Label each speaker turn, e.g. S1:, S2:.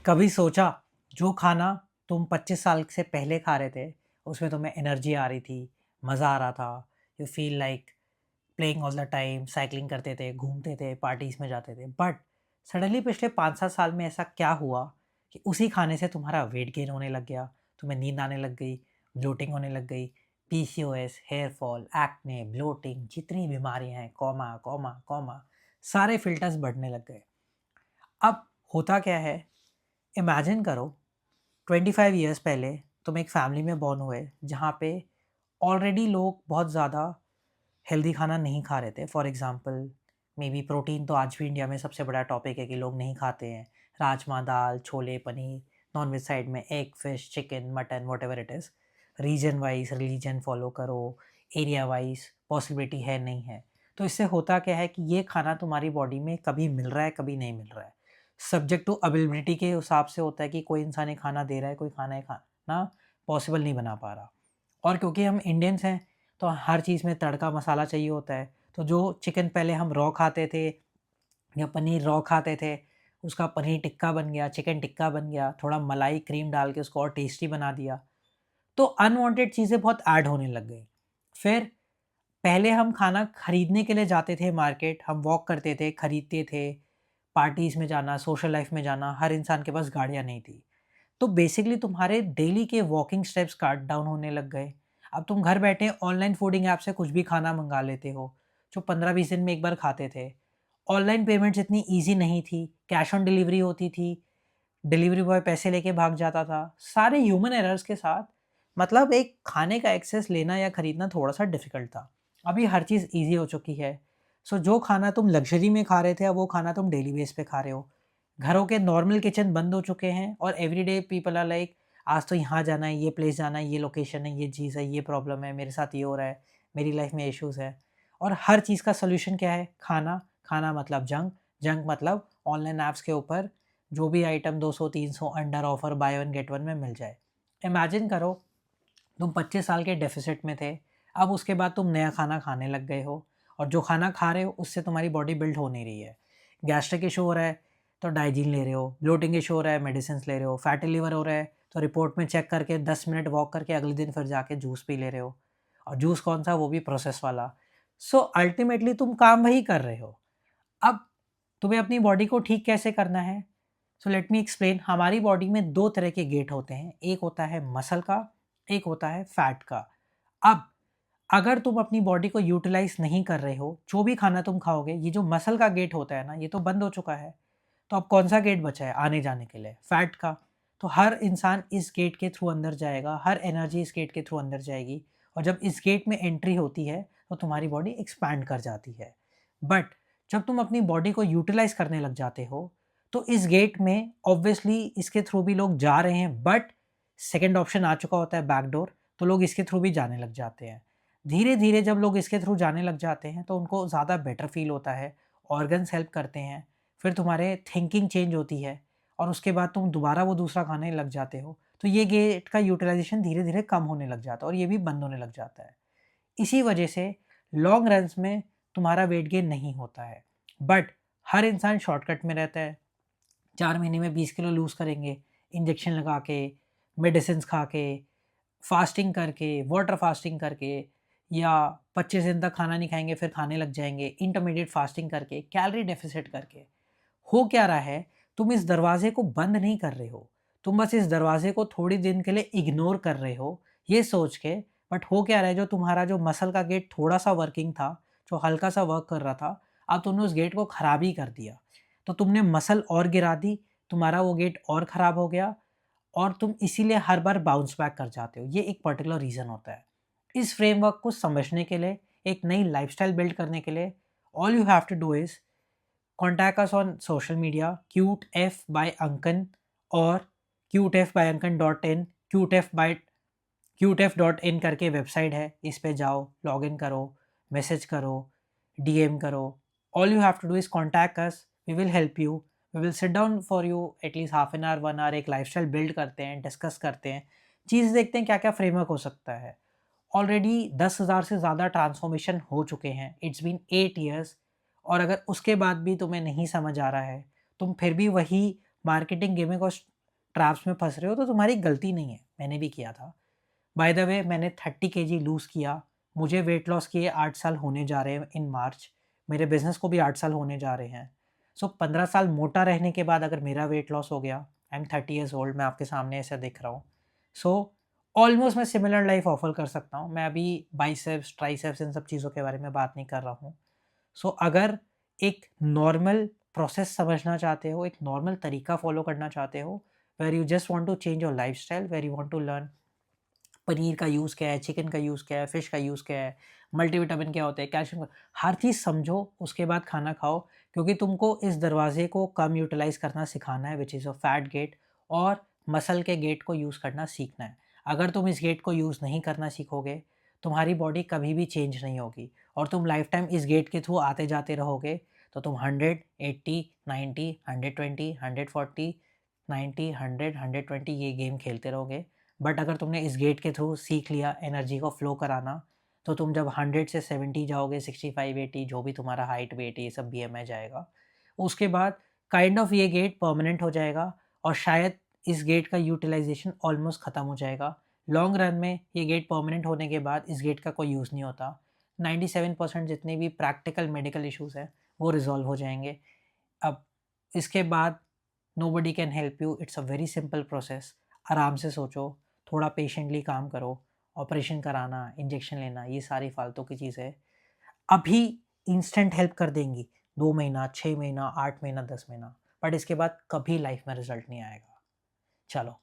S1: कभी सोचा जो खाना तुम 25 साल से पहले खा रहे थे उसमें तुम्हें एनर्जी आ रही थी, मज़ा आ रहा था, you feel like playing all the time, cycling करते थे, घूमते थे, पार्टीज में जाते थे, बट सडनली पिछले 5-7 साल में ऐसा क्या हुआ कि उसी खाने से तुम्हारा वेट गेन होने लग गया, तुम्हें नींद आने लग गई, ब्लोटिंग होने लग गई, PCOS, hair fall, acne, bloating, जितनी बीमारियां हैं, कॉमा कॉमा कॉमा, सारे फिल्टर्स बढ़ने लग गए। अब होता क्या है, इमेजिन करो 25 ईयर्स पहले तुम एक फैमिली में बॉर्न हुए जहाँ पे ऑलरेडी लोग बहुत ज़्यादा हेल्दी खाना नहीं खा रहे थे। For example, may be protein तो आज भी इंडिया में सबसे बड़ा टॉपिक है कि लोग नहीं खाते हैं। राजमा, दाल, chole, paneer, non veg side में egg, fish, chicken, mutton, whatever it is. Reason wise religion follow करो, एरिया वाइज पॉसिबिलिटी है नहीं है। तो इससे होता क्या है कि ये खाना तुम्हारी बॉडी में कभी मिल रहा है, कभी नहीं मिल रहा है। सब्जेक्ट टू अवेलेबिलिटी के हिसाब से होता है कि कोई इंसान ये खाना दे रहा है, कोई खाना ये खाना पॉसिबल नहीं बना पा रहा। और क्योंकि हम इंडियंस हैं तो हर चीज़ में तड़का मसाला चाहिए होता है। तो जो चिकन पहले हम रॉ खाते थे या पनीर रॉ खाते थे, उसका पनीर टिक्का बन गया, चिकन टिक्का बन गया, थोड़ा मलाई क्रीम डाल के उसको और टेस्टी बना दिया। तो अनवांटेड चीज़ें बहुत ऐड होने लग गई। फिर पहले हम खाना खरीदने के लिए जाते थे मार्केट, हम वॉक करते थे, खरीदते थे, पार्टीज़ में जाना, सोशल लाइफ में जाना, हर इंसान के पास गाड़ियाँ नहीं थी। तो बेसिकली तुम्हारे डेली के वॉकिंग स्टेप्स कट डाउन होने लग गए। अब तुम घर बैठे ऑनलाइन फूडिंग ऐप से कुछ भी खाना मंगा लेते हो, जो 15-20 दिन में एक बार खाते थे। ऑनलाइन पेमेंट्स इतनी ईज़ी नहीं थी, कैश ऑन डिलीवरी होती थी, डिलीवरी बॉय पैसे लेके भाग जाता था, सारे ह्यूमन एरर्स के साथ। मतलब एक खाने का एक्सेस लेना या खरीदना थोड़ा-सा डिफ़िकल्ट था। अभी हर चीज़ ईज़ी हो चुकी है। सो जो खाना तुम लग्ज़री में खा रहे थे, अब वो खाना तुम डेली बेस पे खा रहे हो। घरों के नॉर्मल किचन बंद हो चुके हैं और एवरीडे पीपल आर लाइक, आज तो यहाँ जाना है, ये प्लेस जाना है, ये लोकेशन है, ये चीज़ है, ये प्रॉब्लम है, मेरे साथ ये हो रहा है, मेरी लाइफ में इश्यूज़ है। और हर चीज़ का सॉल्यूशन क्या है? खाना। खाना मतलब जंक, जंक मतलब ऑनलाइन ऐप्स के ऊपर जो भी item 200-300 under offer by one get one में मिल जाए। इमेजिन करो तुम 25 साल के डेफिसिट में थे, अब उसके बाद तुम नया खाना खाने लग गए हो और जो खाना खा रहे हो उससे तुम्हारी बॉडी बिल्ड हो नहीं रही है। गैस्ट्रिक इशू हो रहा है तो डाइजीन ले रहे हो, ब्लोटिंग इशू हो रहा है मेडिसिन ले रहे हो, फैटी लिवर हो रहा है तो रिपोर्ट में चेक करके 10 मिनट वॉक करके अगले दिन फिर जाके जूस पी ले रहे हो। और जूस कौन सा? वो भी प्रोसेस वाला। सो अल्टीमेटली तुम काम वही कर रहे हो। अब तुम्हें अपनी बॉडी को ठीक कैसे करना है? So let me explain. हमारी बॉडी में दो तरह के गेट होते हैं, एक होता है मसल का, एक होता है फैट का। अब अगर तुम अपनी बॉडी को यूटिलाइज नहीं कर रहे हो, जो भी खाना तुम खाओगे, ये जो मसल का गेट होता है ना, ये तो बंद हो चुका है। तो अब कौन सा गेट बचा है आने जाने के लिए? फैट का। तो हर इंसान इस गेट के थ्रू अंदर जाएगा, हर एनर्जी इस गेट के थ्रू अंदर जाएगी। और जब इस गेट में एंट्री होती है तो तुम्हारी बॉडी एक्सपैंड कर जाती है। बट जब तुम अपनी बॉडी को यूटिलाइज करने लग जाते हो तो इस गेट में ऑब्वियसली इसके थ्रू भी लोग जा रहे हैं, बट सेकेंड ऑप्शन आ चुका होता है बैकडोर, तो लोग इसके थ्रू भी जाने लग जाते हैं। धीरे धीरे जब लोग इसके थ्रू जाने लग जाते हैं तो उनको ज़्यादा बेटर फील होता है, ऑर्गन्स हेल्प करते हैं, फिर तुम्हारे थिंकिंग चेंज होती है और उसके बाद तुम दोबारा वो दूसरा खाने लग जाते हो। तो ये गेट का यूटिलाइजेशन धीरे धीरे कम होने लग जाता है और ये भी बंद होने लग जाता है। इसी वजह से लॉन्ग रन्स में तुम्हारा वेट गेन नहीं होता है। बट हर इंसान शॉर्टकट में रहता है। 4 महीने में 20 किलो लूज़ करेंगे, इंजेक्शन लगा के, मेडिसिन खा के, फास्टिंग करके, वाटर फास्टिंग करके, या 25 दिन तक खाना नहीं खाएंगे फिर खाने लग जाएंगे, इंटरमीडिएट फास्टिंग करके, कैलोरी डेफिसिट करके। हो क्या रहा है, तुम इस दरवाजे को बंद नहीं कर रहे हो, तुम बस इस दरवाजे को थोड़ी दिन के लिए इग्नोर कर रहे हो ये सोच के। बट हो क्या रहा है, जो तुम्हारा जो मसल का गेट थोड़ा सा वर्किंग था, जो हल्का सा वर्क कर रहा था, अब तुमने उस गेट को खराब ही कर दिया। तो तुमने मसल और गिरा दी, तुम्हारा वो गेट और ख़राब हो गया और तुम इसीलिए हर बार बाउंस बैक कर जाते हो। ये एक पर्टिकुलर रीज़न होता है। इस फ्रेमवर्क को समझने के लिए, एक नई लाइफ़स्टाइल बिल्ड करने के लिए, all you have to do is contact us on social media, CuteF by Ankan और cutefbyankan.in। क्यूटएफ.इन करके वेबसाइट है, इस पे जाओ, लॉग इन करो, मैसेज करो, डीएम करो। All you have to do is contact us, we will help you, we will sit down for you at least half an hour 1 hour, एक लाइफस्टाइल बिल्ड करते हैं, डिस्कस करते हैं, चीज़ देखते हैं क्या क्या फ्रेमवर्क हो सकता है। ऑलरेडी 10,000 से ज़्यादा ट्रांसफॉर्मेशन हो चुके हैं, इट्स बीन 8 ईयर्स। और अगर उसके बाद भी तुम्हें नहीं समझ आ रहा है, तुम फिर भी वही मार्केटिंग गिमिक और ट्रैप्स में फँस रहे हो तो तुम्हारी गलती नहीं है, मैंने भी किया था। बाय द वे मैंने 30 केजी लूज़ किया, मुझे वेट लॉस किए 8 साल होने जा रहे हैं इन मार्च, मेरे बिज़नेस को भी 8 साल होने जा रहे हैं। सो 15 साल मोटा रहने के बाद अगर मेरा वेट लॉस हो गया, आई एम 30 ईयर्स ओल्ड, मैं आपके सामने ऐसा दिख रहा हूँ। सो ऑलमोस्ट मैं सिमिलर लाइफ ऑफर कर सकता हूँ। मैं अभी बाइसेप्स, ट्राइसेप्स इन सब चीज़ों के बारे में बात नहीं कर रहा हूँ। सो अगर एक नॉर्मल प्रोसेस समझना चाहते हो, एक नॉर्मल तरीका फॉलो करना चाहते हो, where you just want to change your lifestyle, where you want to learn पनीर का यूज़ क्या है, चिकन का यूज़ क्या है, फ़िश का यूज़ क्या है, मल्टीविटामिन क्या होता है, कैल्शियम हर चीज़ समझो, उसके बाद खाना खाओ, क्योंकि तुमको इस दरवाजे को कम यूटिलाइज़ करना सिखाना है, which is a fat gate, और मसल के गेट को यूज़ करना सीखना है। अगर तुम इस गेट को यूज़ नहीं करना सीखोगे, तुम्हारी बॉडी कभी भी चेंज नहीं होगी और तुम लाइफ टाइम इस गेट के थ्रू आते जाते रहोगे, तो तुम 100, 80, 90, 120, 140, 90, 100, 120 ये गेम खेलते रहोगे। बट अगर तुमने इस गेट के थ्रू सीख लिया एनर्जी को फ्लो कराना, तो तुम जब 100 से 70 जाओगे, 65, 80 जो भी तुम्हारा हाइट, वेट ये सब बीएमआई जाएगा, उसके बाद काइंड ऑफ ये गेट परमानेंट हो जाएगा और शायद इस गेट का यूटिलाइजेशन ऑलमोस्ट ख़त्म हो जाएगा। लॉन्ग रन में ये गेट परमानेंट होने के बाद इस गेट का कोई यूज़ नहीं होता। 97% जितने भी प्रैक्टिकल मेडिकल इश्यूज़ हैं वो रिज़ॉल्व हो जाएंगे। अब इसके बाद nobody can help you, it's a very simple process. आराम से सोचो, थोड़ा पेशेंटली काम करो, ऑपरेशन कराना, इंजेक्शन लेना, ये सारी फालतू की चीज़ें अभी इंस्टेंट हेल्प कर देंगी, 2 महीना, 6 महीना, 8 महीना, 10 महीना, बट इसके बाद कभी लाइफ में रिजल्ट नहीं आएगा। चलो,